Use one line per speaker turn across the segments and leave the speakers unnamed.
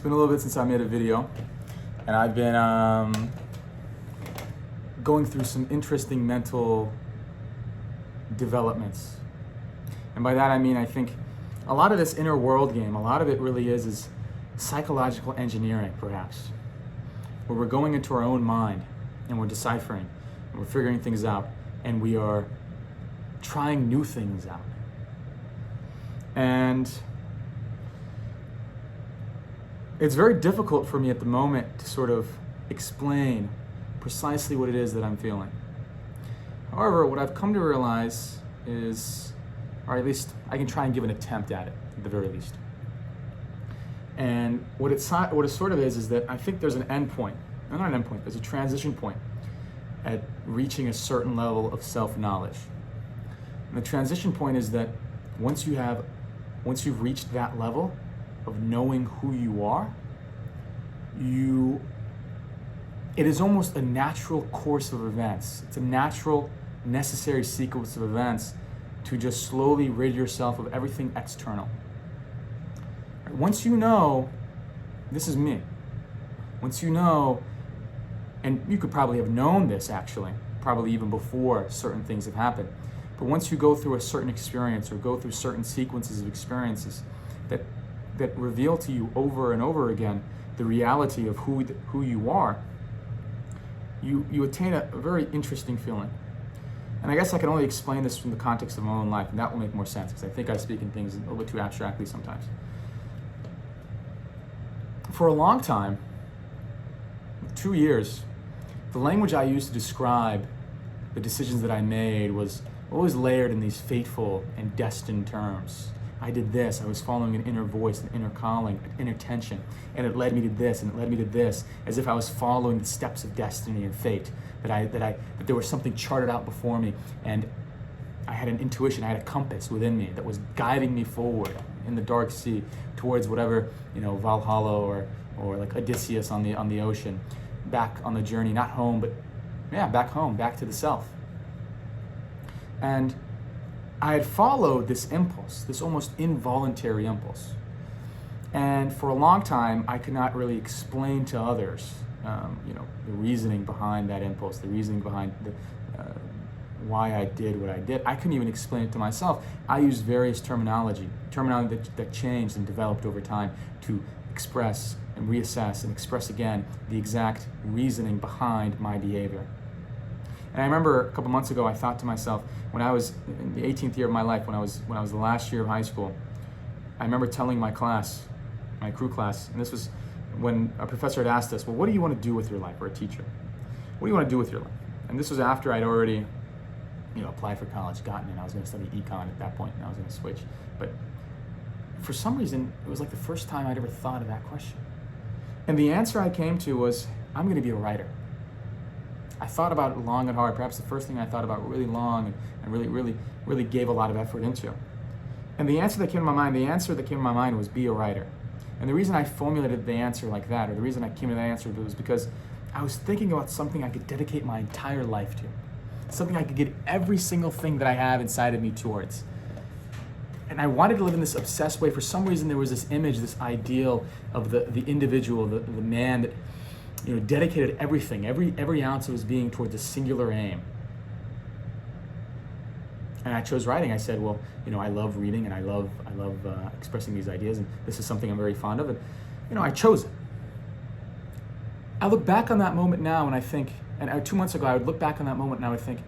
been a little bit since I made a video, and I've been going through some interesting mental developments. And by that I mean, I think a lot of this inner world game, a lot of it really is psychological engineering, perhaps, where we're going into our own mind and we're deciphering and we're figuring things out and we are trying new things out. And it's very difficult for me at the moment to sort of explain precisely what it is that I'm feeling. However, what I've come to realize is, or at least I can try and give an attempt at it, at the very least. And what it sort of is that I think there's an end point, not an end point, there's a transition point at reaching a certain level of self-knowledge. And the transition point is that once you've reached that level of knowing who you are, it is almost a natural course of events. It's a natural, necessary sequence of events to just slowly rid yourself of everything external. Once you know, this is me. Once you know, and you could probably have known this actually, probably even before certain things have happened, but once you go through a certain experience or go through certain sequences of experiences that reveal to you over and over again the reality of who you are, you attain a very interesting feeling. And I guess I can only explain this from the context of my own life, and that will make more sense, because I think I speak in things a little bit too abstractly sometimes. For a long time, 2 years, the language I used to describe the decisions that I made was always layered in these fateful and destined terms. I did this, I was following an inner voice, an inner calling, an inner tension, and it led me to this, and it led me to this, as if I was following the steps of destiny and fate, that there was something charted out before me, and I had an intuition, I had a compass within me that was guiding me forward in the dark sea towards whatever, Valhalla or like Odysseus on the ocean, back on the journey, not home, but back home, back to the self. And I had followed this impulse, this almost involuntary impulse. And for a long time, I could not really explain to others, the reasoning behind that impulse, the reasoning behind why I did what I did. I couldn't even explain it to myself. I used various terminology that changed and developed over time to express and reassess and express again the exact reasoning behind my behavior. And I remember a couple months ago, I thought to myself, when I was in the 18th year of my life, when I was the last year of high school, I remember telling my class, my crew class, and this was when a professor had asked us, well, what do you want to do with your life, or a teacher? What do you want to do with your life? And this was after I'd already, applied for college, gotten in. I was going to study econ at that point, and I was going to switch. But for some reason, it was like the first time I'd ever thought of that question. And the answer I came to was, I'm going to be a writer. I thought about it long and hard, perhaps the first thing I thought about really long and really gave a lot of effort into. And the answer that came to my mind was be a writer. And the reason I formulated the answer like that, or the reason I came to that answer, was because I was thinking about something I could dedicate my entire life to. Something I could get every single thing that I have inside of me towards. And I wanted to live in this obsessed way. For some reason, there was this image, this ideal of the individual, the man that dedicated everything, every ounce of his being towards a singular aim. And I chose writing. I said, well, I love reading and I love expressing these ideas, and this is something I'm very fond of, and I chose it. I look back on that moment now and I think, and 2 months ago I would look back on that moment and I would think,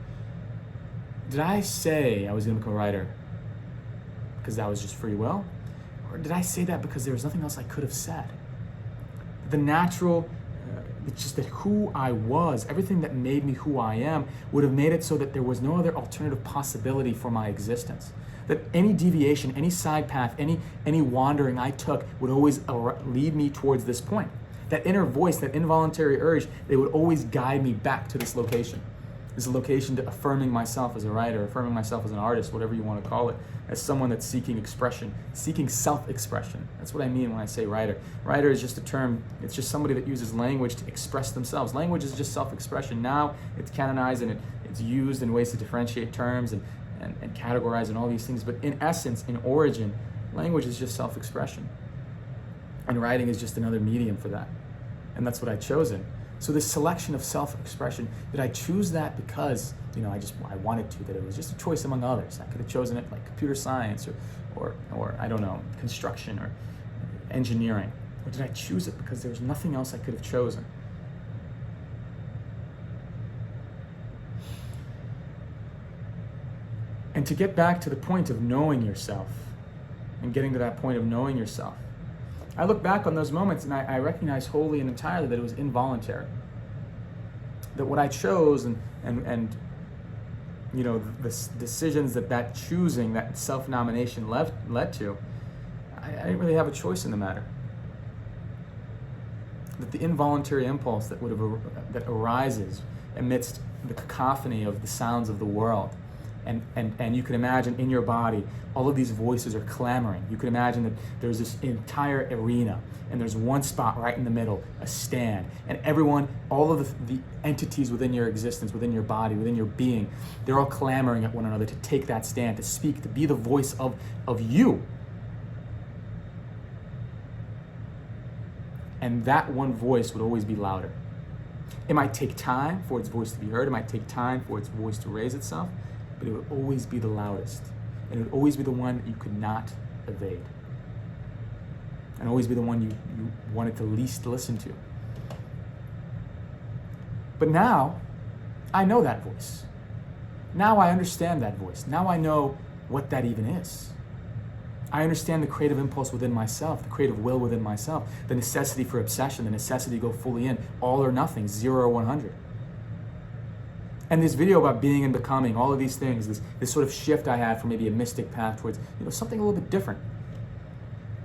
did I say I was going to become a writer because that was just free will? Or did I say that because there was nothing else I could have said? The natural, it's just that who I was, everything that made me who I am, would have made it so that there was no other alternative possibility for my existence. That any deviation, any side path, any wandering I took would always lead me towards this point. That inner voice, that involuntary urge, they would always guide me back to this location. This location to affirming myself as a writer, affirming myself as an artist, whatever you want to call it, as someone that's seeking expression, seeking self-expression. That's what I mean when I say writer. Writer is just a term, it's just somebody that uses language to express themselves. Language is just self-expression. Now it's canonized and it's used in ways to differentiate terms and categorize and all these things, but in essence, in origin, language is just self-expression. And writing is just another medium for that. And that's what I've chosen. So this selection of self-expression, did I choose that because, I wanted to, that it was just a choice among others? I could have chosen it like computer science or I don't know, construction or engineering. Or did I choose it because there was nothing else I could have chosen? And to get back to the point of knowing yourself and getting to that point of knowing yourself, I look back on those moments and I recognize wholly and entirely that it was involuntary. That what I chose and the decisions that choosing, that self-nomination led to, I didn't really have a choice in the matter. That the involuntary impulse that arises amidst the cacophony of the sounds of the world, and you can imagine in your body all of these voices are clamoring. You can imagine that there's this entire arena and there's one spot right in the middle, a stand, and everyone, all of the entities within your existence, within your body, within your being, they're all clamoring at one another to take that stand, to speak, to be the voice of you. And that one voice would always be louder. It might take time for its voice to be heard. It might take time for its voice to raise itself, but it would always be the loudest. And it would always be the one that you could not evade. And always be the one you wanted to least listen to. But now, I know that voice. Now I understand that voice. Now I know what that even is. I understand the creative impulse within myself, the creative will within myself, the necessity for obsession, the necessity to go fully in, all or nothing, 0 or 100. And this video about being and becoming, all of these things, this sort of shift I had from maybe a mystic path towards something a little bit different.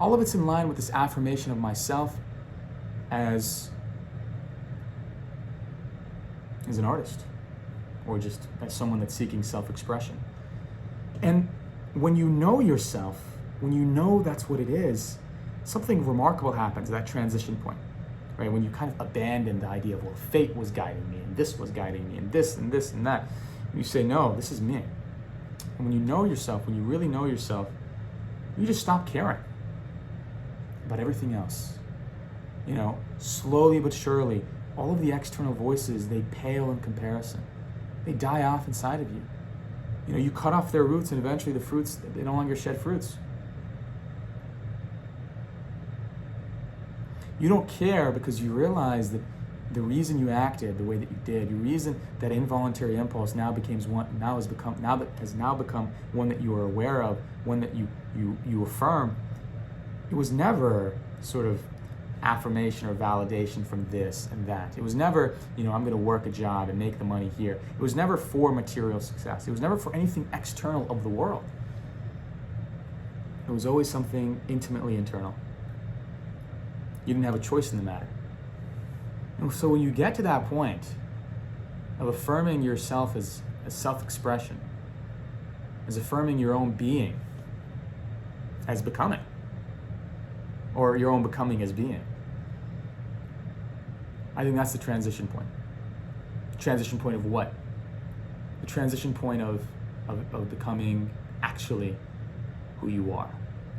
All of it's in line with this affirmation of myself as an artist, or just as someone that's seeking self-expression. And when you know yourself, when you know that's what it is, something remarkable happens at that transition point, right? When you kind of abandon the idea of, well, fate was guiding me, and this was guiding me, and this and this and that. And you say, no, this is me. And when you know yourself, when you really know yourself, you just stop caring about everything else. Slowly but surely, all of the external voices, they pale in comparison. They die off inside of you. You cut off their roots, and eventually the fruits, they no longer shed fruits. You don't care because you realize that the reason you acted the way that you did, the reason that involuntary impulse has now become one that you are aware of, one that you affirm. It was never sort of affirmation or validation from this and that. It was never, I'm going to work a job and make the money here. It was never for material success. It was never for anything external of the world. It was always something intimately internal. You didn't have a choice in the matter. And so when you get to that point of affirming yourself as self-expression, as affirming your own being as becoming, or your own becoming as being, I think that's the transition point. Transition point of what? The transition point of becoming actually who you are.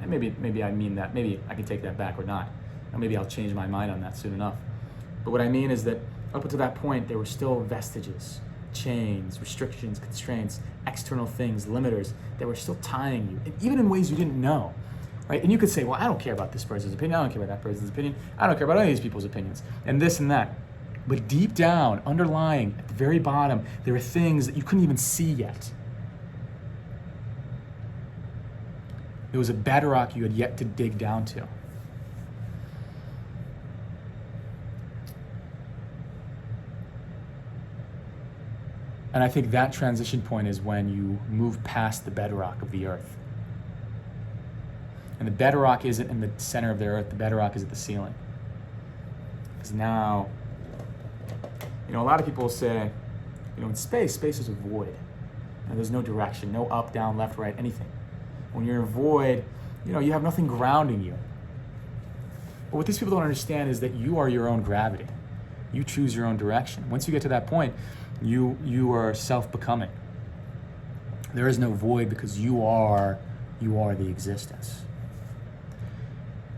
And maybe I mean that. Maybe I can take that back or not. Or maybe I'll change my mind on that soon enough. But what I mean is that up until that point, there were still vestiges, chains, restrictions, constraints, external things, limiters that were still tying you, and even in ways you didn't know. Right? And you could say, well, I don't care about this person's opinion. I don't care about that person's opinion. I don't care about any of these people's opinions, and this and that. But deep down, underlying, at the very bottom, there are things that you couldn't even see yet. There was a bedrock you had yet to dig down to. And I think that transition point is when you move past the bedrock of the earth. And the bedrock isn't in the center of the earth, the bedrock is at the ceiling. Because now, a lot of people say, in space is a void. And there's no direction, no up, down, left, right, anything. When you're in a void, you have nothing grounding you. But what these people don't understand is that you are your own gravity. You choose your own direction. Once you get to that point, you are self-becoming. There is no void because you are the existence.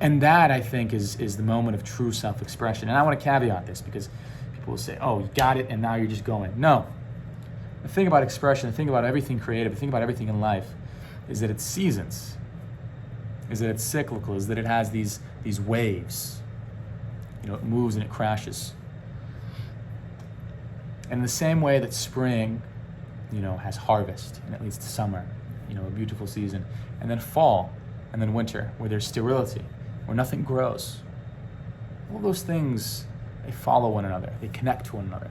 And that, I think, is the moment of true self-expression. And I want to caveat this because people will say, oh, you got it, and now you're just going. No. The thing about expression, the thing about everything creative, the thing about everything in life is that it's seasons, is that it's cyclical, is that it has these waves. It moves and it crashes. And in the same way that spring, has harvest, and it leads to summer, a beautiful season, and then fall, and then winter, where there's sterility, where nothing grows. All those things, they follow one another, they connect to one another.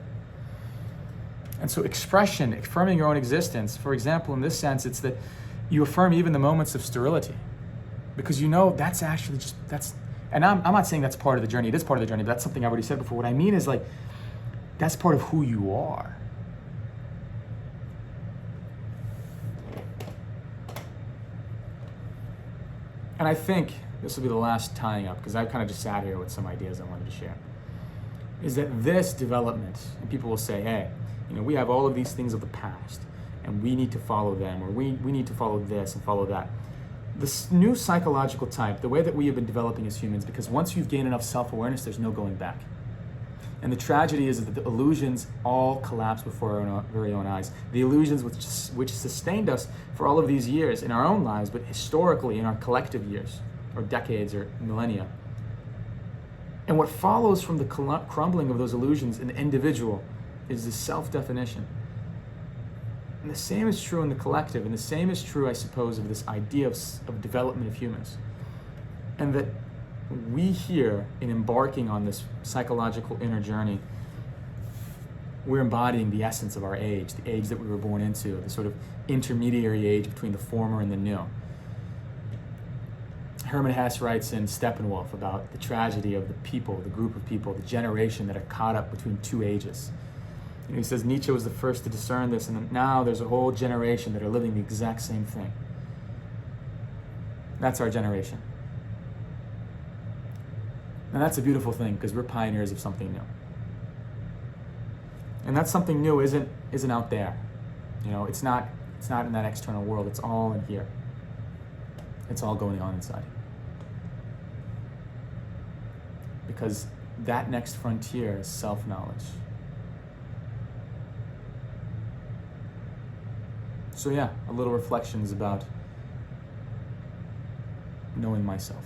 And so expression, affirming your own existence, for example, in this sense, it's that you affirm even the moments of sterility, because that's actually and I'm not saying that's part of the journey, it is part of the journey, but that's something I already said before. What I mean is that's part of who you are. And I think this will be the last tying up, because I've kind of just sat here with some ideas I wanted to share, is that this development, and people will say, hey, we have all of these things of the past, and we need to follow them, or we need to follow this and follow that. This new psychological type, the way that we have been developing as humans, because once you've gained enough self-awareness, there's no going back. And the tragedy is that the illusions all collapse before our very own eyes. The illusions which sustained us for all of these years in our own lives, but historically in our collective years, or decades, or millennia. And what follows from the crumbling of those illusions in the individual is this self-definition. And the same is true in the collective, and the same is true, I suppose, of this idea of development of humans. And that we here, in embarking on this psychological inner journey, we're embodying the essence of our age, the age that we were born into, the sort of intermediary age between the former and the new. Hermann Hesse writes in Steppenwolf about the tragedy of the people, the group of people, the generation that are caught up between two ages. He says Nietzsche was the first to discern this, and now there's a whole generation that are living the exact same thing. That's our generation. And that's a beautiful thing, because we're pioneers of something new. And that something new isn't out there. It's not in that external world. It's all in here. It's all going on inside. Because that next frontier is self-knowledge. So yeah, a little reflections about knowing myself.